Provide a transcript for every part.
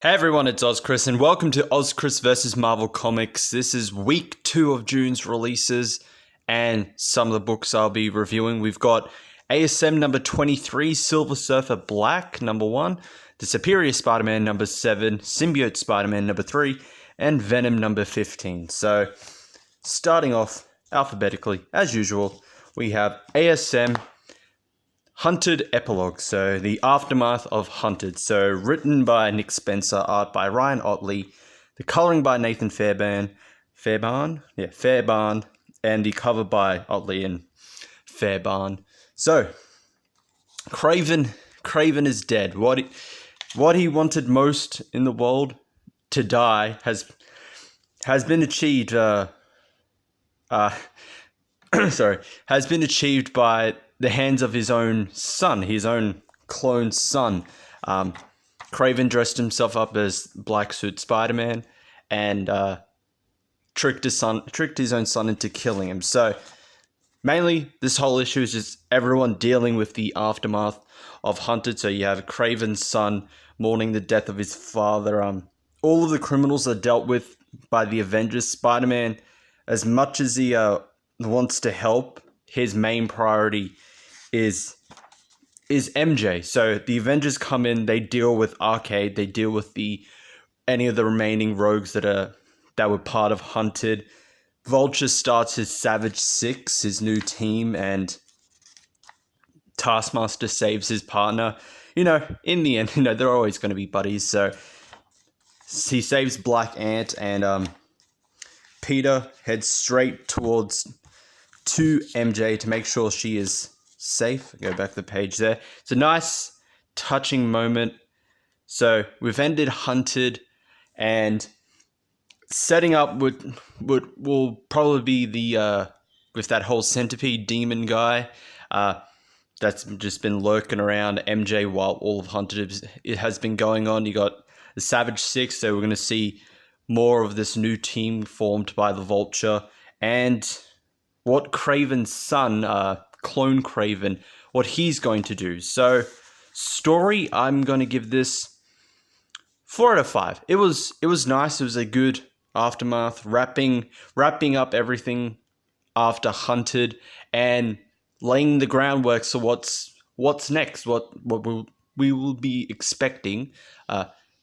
Hey everyone, it's OZChris and welcome to OZChris vs. Marvel Comics. This is week 2 of June's releases and some of the books I'll be reviewing. We've got ASM number 23, Silver Surfer Black number 1, The Superior Spider-Man number 7, Symbiote Spider-Man number 3, and Venom number 15. So, starting off alphabetically, as usual, we have ASM Hunted Epilogue, so the aftermath of Hunted. So written by Nick Spencer, art by Ryan Ottley, the coloring by Nathan Fairbairn, and the cover by Ottley and Fairbairn. So Craven is dead. What he wanted most in the world, to die, has been achieved. Has been achieved by the hands of his own son, his own clone son. Craven dressed himself up as Black Suit Spider-Man and tricked his own son into killing him. So mainly, this whole issue is just everyone dealing with the aftermath of Hunted. So you have Craven's son mourning the death of his father. All of the criminals are dealt with by the Avengers. Spider-Man, as much as he wants to help, his main priority is MJ. So the Avengers come in, they deal with Arcade, they deal with any of the remaining rogues that were part of Hunted. Vulture starts his Savage Six, his new team, and Taskmaster saves his partner. In the end, they're always going to be buddies. So he saves Black Ant, and Peter heads straight to MJ to make sure she is safe. Go back to the page there. It's a nice, touching moment. So we've ended Hunted, and setting up will probably be the with that whole centipede demon guy that's just been lurking around MJ while all of Hunted has been going on. You got the Savage Six, so we're going to see more of this new team formed by the Vulture, and what Craven's son, Clone Craven, what he's going to do. So, story, I'm going to give this 4 out of 5. It was nice. It was a good aftermath, wrapping up everything after Hunted and laying the groundwork for what's next, what we will be expecting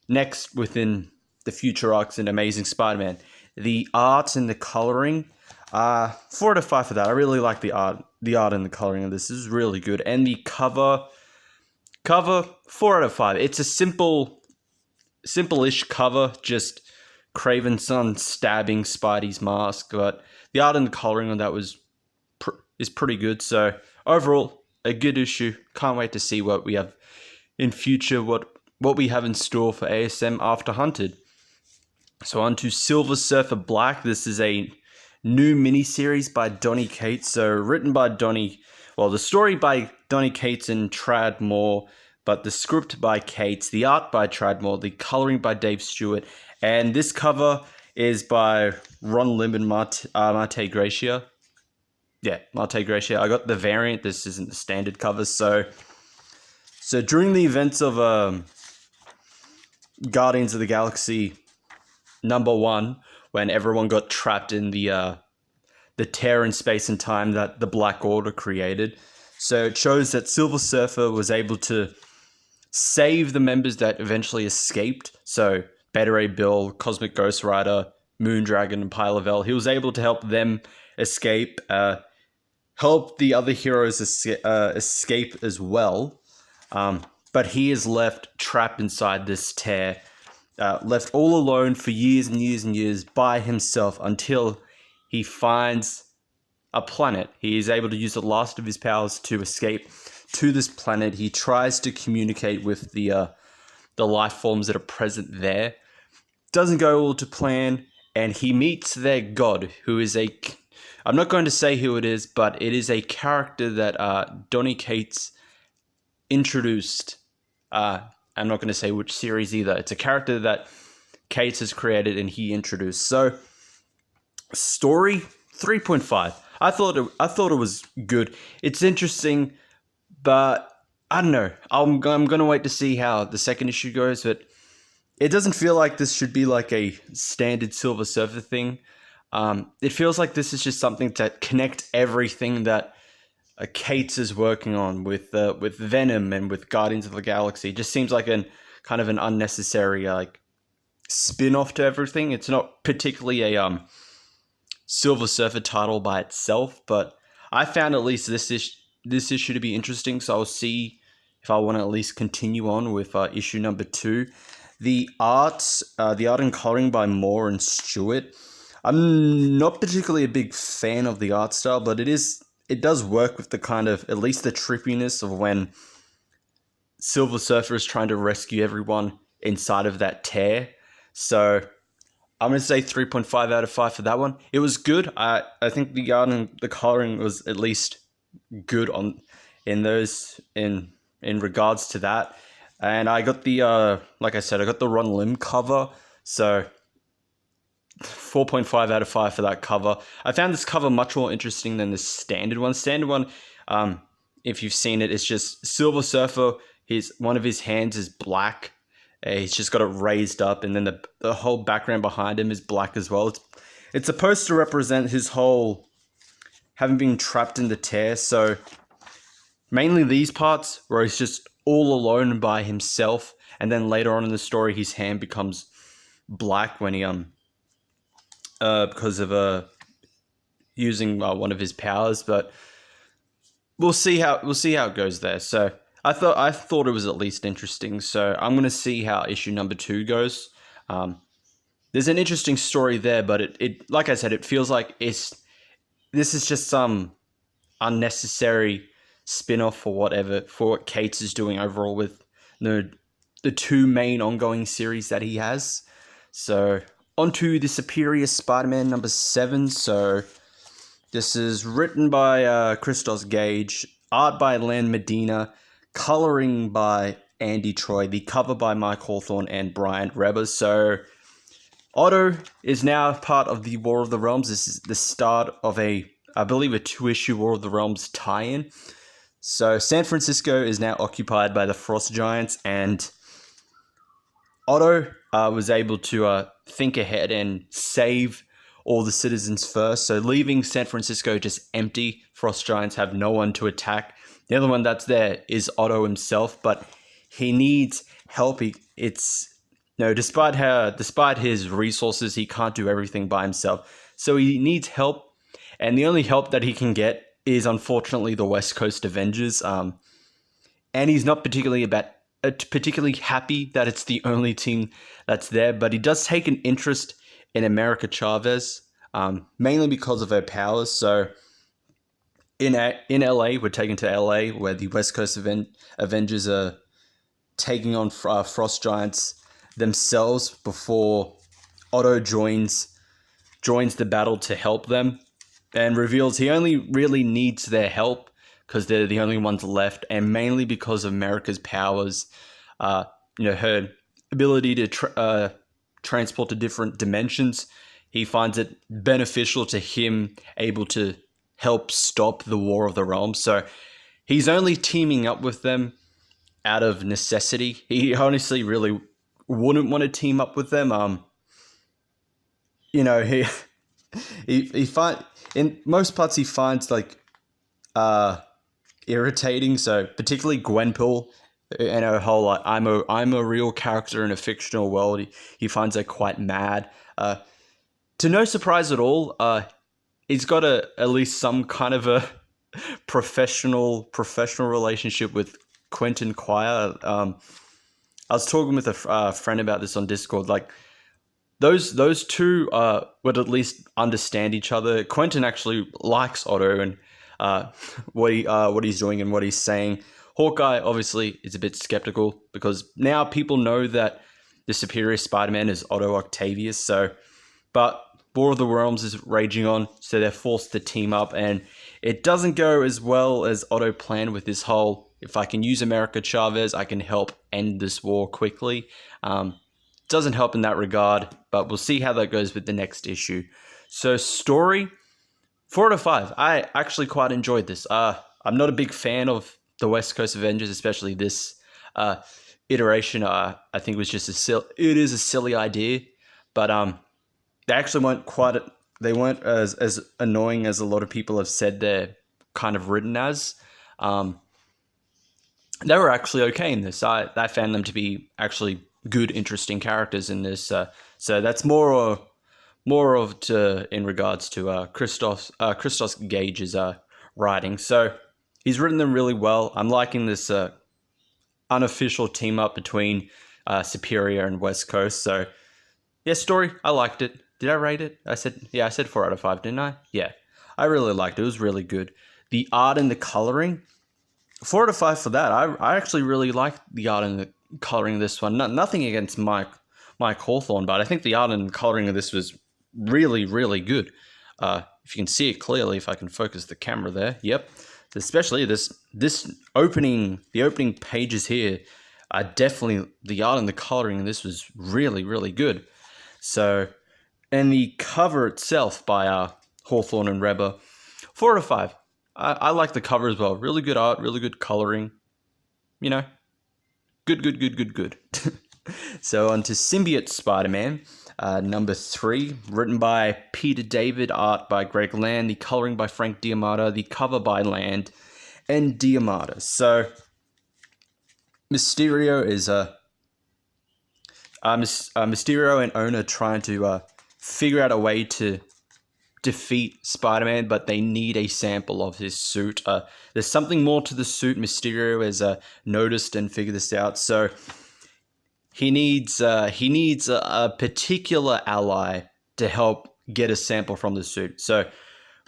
next within the future arcs in Amazing Spider-Man. The art and the coloring, 4 out of 5 for that. I really like the art. The art and the coloring of this is really good. And the cover, 4 out of 5. It's a simple-ish cover, just Craven's son stabbing Spidey's mask. But the art and the coloring on that is pretty good. So overall, a good issue. Can't wait to see what we have in future, what we have in store for ASM after Hunted. So on to Silver Surfer Black. This is a new miniseries by Donny Cates. So written by the story by Donny Cates and Tradd Moore, but the script by Cates, the art by Tradd Moore, the coloring by Dave Stewart, and this cover is by Ron Lim and Marte Gracia. Yeah, Marte Gracia. I got the variant. This isn't the standard cover. So during the events of Guardians of the Galaxy number 1, when everyone got trapped in the tear in space and time that the Black Order created. So it shows that Silver Surfer was able to save the members that eventually escaped. So Beta Ray Bill, Cosmic Ghost Rider, Moondragon, and Pylavel. He was able to help them escape, help the other heroes escape as well. But he is left trapped inside this tear, left all alone for years and years and years by himself until he finds a planet. He is able to use the last of his powers to escape to this planet. He tries to communicate with the life forms that are present there. Doesn't go all to plan, and he meets their god, who is I'm not going to say who it is, but it is a character that Donny Cates introduced. I'm not going to say which series either. It's a character that Cates has created and he introduced. So, story 3.5. I thought it was good. It's interesting, but I don't know. I'm going to wait to see how the second issue goes. But it doesn't feel like this should be like a standard Silver Surfer thing. It feels like this is just something to connect everything that Cates is working on with Venom and with Guardians of the Galaxy. It just seems like an kind of an unnecessary like spin-off to everything. It's not particularly a Silver Surfer title by itself, but I found at least this issue to be interesting, so I'll see if I want to at least continue on with issue number 2. The art and coloring by Moore and Stewart. I'm not particularly a big fan of the art style, but it does work with the kind of, at least the trippiness of when Silver Surfer is trying to rescue everyone inside of that tear. So I'm going to say 3.5 out of 5 for that one. It was good. I think the art and the coloring was at least good in regards to that. And I got the, like I said, I got the Ron Lim cover. So 4.5 out of 5 for that cover. I found this cover much more interesting than the standard one. Standard one, if you've seen it, it's just Silver Surfer. One of his hands is black. He's just got it raised up, and then the whole background behind him is black as well. It's supposed to represent his whole having been trapped in the tear. So mainly these parts where he's just all alone by himself, and then later on in the story, his hand becomes black when he because of using one of his powers. But we'll see how it goes there. So I thought it was at least interesting. So I'm gonna see how issue number 2 goes. There's an interesting story there, but it like I said, it feels like this is just some unnecessary spin-off for what Cates is doing overall with the 2 main ongoing series that he has. So on to the Superior Spider-Man number 7. So this is written by Christos Gage, art by Len Medina, coloring by Andy Troy, the cover by Mike Hawthorne and Brian Reber. So Otto is now part of the War of the Realms. This is the start of I believe a 2-issue War of the Realms tie-in. So San Francisco is now occupied by the Frost Giants, and Otto was able to think ahead and save all the citizens first. So leaving San Francisco just empty, Frost Giants have no one to attack. The other one that's there is Otto himself, but he needs help. Despite his resources, he can't do everything by himself. So he needs help, and the only help that he can get is unfortunately the West Coast Avengers. And he's not particularly happy that it's the only team that's there, but he does take an interest in America Chavez, mainly because of her powers. So in LA, we're taken to LA, where the West Coast Avengers are taking on Frost Giants themselves before Otto joins the battle to help them, and reveals he only really needs their help because they're the only ones left, and mainly because of America's powers, her ability to transport to different dimensions. He finds it beneficial to him, able to help stop the War of the Realms. So he's only teaming up with them out of necessity. He honestly really wouldn't want to team up with them. In most parts he finds like irritating. So particularly Gwenpool and her whole like I'm a real character in a fictional world. He finds her quite mad. To no surprise at all, he's got at least some kind of a professional relationship with Quentin Quire. I was talking with a friend about this on Discord. Like those two would at least understand each other. Quentin actually likes Otto and what he's doing and what he's saying. Hawkeye obviously is a bit skeptical because now people know that the Superior Spider-Man is Otto Octavius. But War of the Realms is raging on, so they're forced to team up, and it doesn't go as well as Otto planned with this whole, if I can use America Chavez, I can help end this war quickly. Doesn't help in that regard, but we'll see how that goes with the next issue. So story, 4 out of 5. I actually quite enjoyed this. I'm not a big fan of the West Coast Avengers, especially this iteration, I think was just it is a silly idea, but they actually they weren't as annoying as a lot of people have said they're kind of written as. They were actually okay in this. I found them to be actually good, interesting characters in this. So that's more in regards to Christos Gage's writing. So he's written them really well. I'm liking this unofficial team up between Superior and West Coast. So yeah, story, I liked it. Did I rate it? I said 4 out of 5, didn't I? Yeah, I really liked it. It was really good. The art and the coloring, 4 out of 5 for that. I actually really liked the art and the coloring of this one. Nothing against Mike Hawthorne, but I think the art and coloring of this was really, really good. If you can see it clearly, if I can focus the camera there, yep. Especially the opening pages here are definitely, the art and the coloring of this was really, really good. So, and the cover itself by Hawthorne and Reber, 4 out of 5. I like the cover as well. Really good art, really good coloring. You know, good. So on to Symbiote Spider-Man, number 3, written by Peter David, art by Greg Land, the coloring by Frank Diamata, the cover by Land and Diamata. So Mysterio is Mysterio and Ona trying to figure out a way to defeat Spider-Man, but they need a sample of his suit. There's something more to the suit. Mysterio has noticed and figured this out. So he needs a particular ally to help get a sample from the suit. So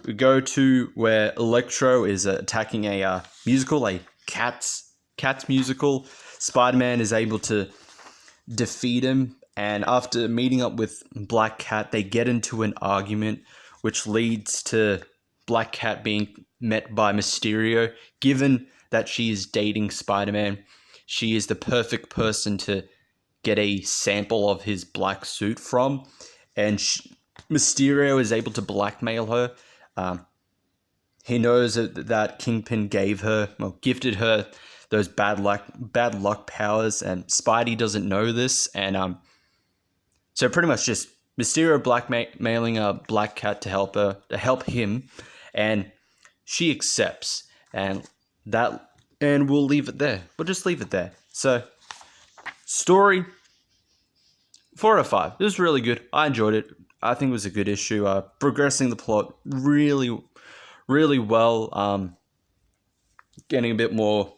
we go to where Electro is attacking a musical, a Cats musical. Spider-Man is able to defeat him, and after meeting up with Black Cat, they get into an argument, which leads to Black Cat being met by Mysterio. Given that she is dating Spider-Man, she is the perfect person to get a sample of his black suit from, and Mysterio is able to blackmail her. He knows that Kingpin gifted her those bad luck powers, and Spidey doesn't know this, and so pretty much just Mysterio blackmailing a Black Cat to help him, and she accepts, and we'll leave it there. We'll just leave it there. So, story, 4 out of 5. It was really good. I enjoyed it. I think it was a good issue. Progressing the plot really, really well. Getting a bit more.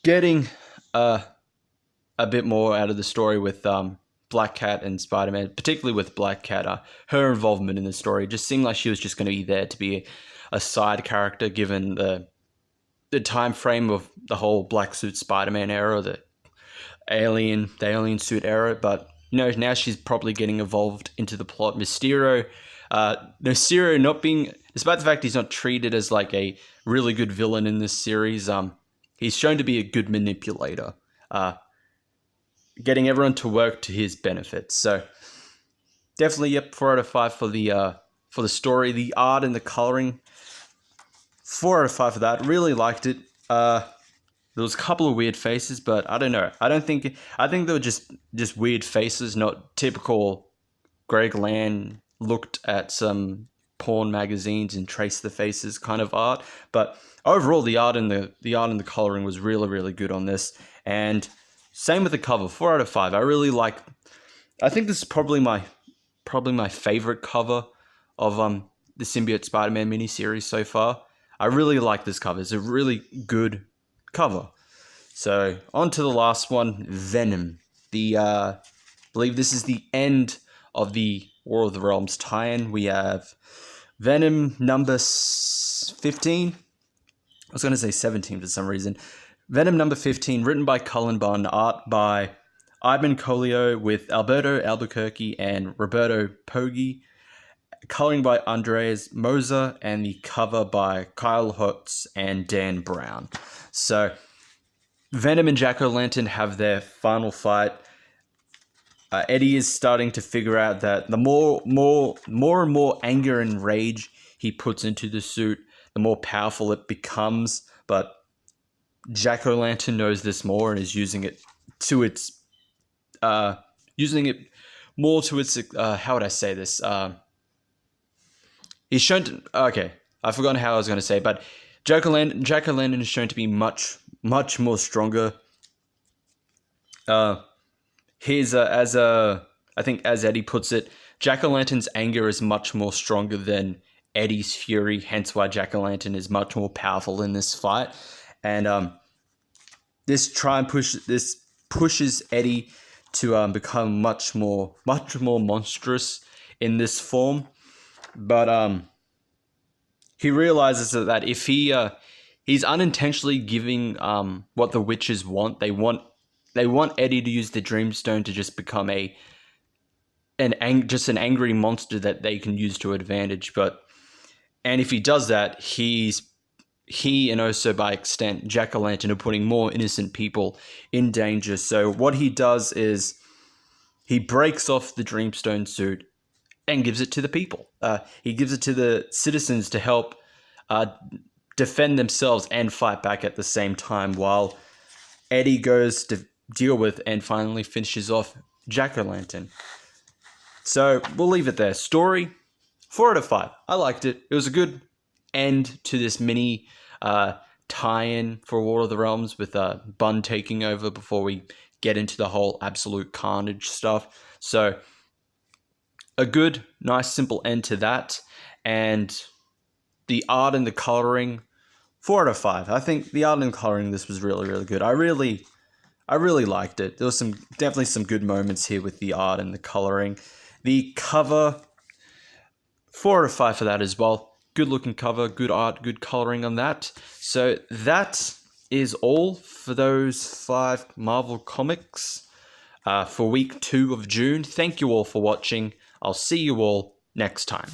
Getting a bit more out of the story with Black Cat and Spider-Man, particularly with Black Cat. Her involvement in the story just seemed like she was just going to be there to be a side character, given the time frame of the whole Black Suit Spider-Man era, the alien suit era. But now she's probably getting involved into the plot. Mysterio not being, despite the fact he's not treated as like a really good villain in this series, he's shown to be a good manipulator, getting everyone to work to his benefit. So definitely, 4 out of 5 for the story, the art and the coloring. 4 out of 5 for that. Really liked it. There was a couple of weird faces, but I don't know. I think they were just weird faces, not typical Greg Land looked at some porn magazines and traced the faces kind of art. But overall, the art and the coloring was really, really good on this. And same with the cover, 4 out of 5. I think this is probably my favorite cover of the Symbiote Spider-Man miniseries so far. I really like this cover. It's a really good cover. So on to the last one, Venom. I believe this is the end of the War of the Realms tie-in. We have Venom number 15. I was going to say 17 for some reason. Venom number 15, written by Cullen Bunn, art by Ivan Colio with Alberto Albuquerque and Roberto Poggi, coloring by Andres Moser, and the cover by Kyle Hotz and Dan Brown. So Venom and Jack-O-Lantern have their final fight. Eddie is starting to figure out that the more and more anger and rage he puts into the suit, the more powerful it becomes. But Jack-O-Lantern knows this more and is using it to its using it more to its how would I say this? He's shown to, okay, I've forgotten how I was going to say, but Jack-O-Lantern is shown to be much more stronger. I think as Eddie puts it, Jack-O-Lantern's anger is much more stronger than Eddie's fury, hence why Jack-O-Lantern is much more powerful in this fight. And this pushes Eddie to become much more monstrous in this form. But he realizes that if he's unintentionally giving what the witches want, they want Eddie to use the Dreamstone to just become an angry monster that they can use to advantage. And if he does that, he and also by extent Jack-O-Lantern are putting more innocent people in danger. So what he does is he breaks off the Dreamstone suit and gives it to the people. He gives it to the citizens to help defend themselves and fight back at the same time, while Eddie goes to deal with and finally finishes off Jack-O-Lantern. So we'll leave it there. Story, 4 out of 5. I liked it. It was a good end to this mini tie-in for War of the Realms with Bun taking over before we get into the whole absolute carnage stuff. So a good, nice, simple end to that. And the art and the coloring, 4 out of 5. I think the art and coloring this was really, really good. I really liked it. There was definitely some good moments here with the art and the coloring. The cover, 4 out of 5 for that as well. Good looking cover, good art, good coloring on that. So that is all for those 5 Marvel comics for week 2 of June. Thank you all for watching. I'll see you all next time.